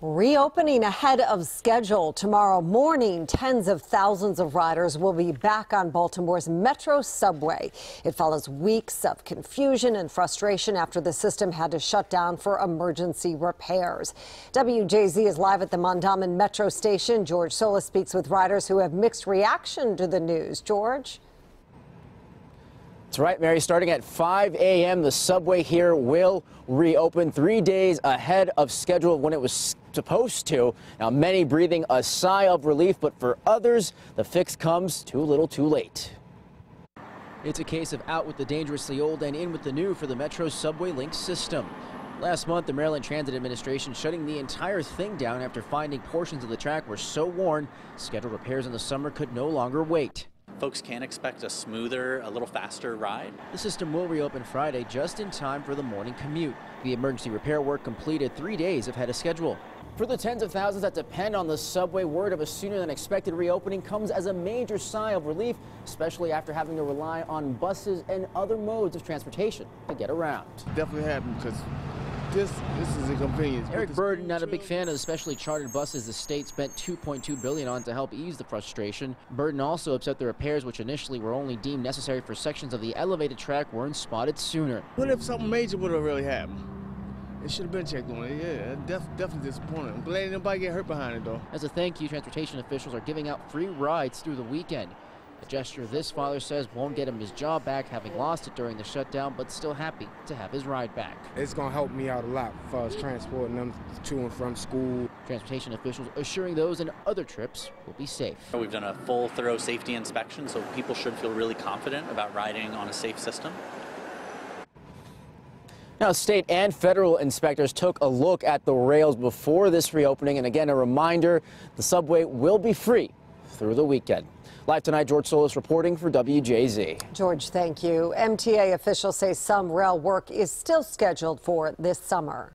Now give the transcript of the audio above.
Reopening ahead of schedule tomorrow morning, tens of thousands of riders will be back on Baltimore's Metro subway. It follows weeks of confusion and frustration after the system had to shut down for emergency repairs. WJZ is live at the Mondawmin Metro station. George Solis speaks with riders who have mixed reaction to the news. George? That's right, Mary. Starting at 5 a.m., the subway here will reopen 3 days ahead of schedule when it was supposed to. Now, many breathing a sigh of relief, but for others, the fix comes too little too late. It's a case of out with the dangerously old and in with the new for the Metro SubwayLink system. Last month, the Maryland Transit Administration shutting the entire thing down after finding portions of the track were so worn, scheduled repairs in the summer could no longer wait. Folks can expect a smoother, a little faster ride. The system will reopen Friday just in time for the morning commute. The emergency repair work completed 3 days ahead of schedule. For the tens of thousands that depend on the subway, word of a sooner than expected reopening comes as a major sigh of relief, especially after having to rely on buses and other modes of transportation to get around. Definitely happy because this is a convenience. Eric Burden, not a big fan of the specially chartered buses the state spent $2.2 billion on to help ease the frustration. Burden also upset the repairs, which initially were only deemed necessary for sections of the elevated track, weren't spotted sooner. What if something major would have really happened? It should have been checked on it. Yeah, definitely disappointing. I'm glad nobody get hurt behind it, though. As a thank you, transportation officials are giving out free rides through the weekend. A gesture this father says won't get him his job back, having lost it during the shutdown, but still happy to have his ride back. It's going to help me out a lot as far as transporting them to and from school. Transportation officials assuring those and other trips will be safe. We've done a full, thorough safety inspection, so people should feel really confident about riding on a safe system. Now, state and federal inspectors took a look at the rails before this reopening, and again, a reminder, the subway will be free through the weekend. Live tonight, George Solis reporting for WJZ. George, thank you. MTA officials say some rail work is still scheduled for this summer.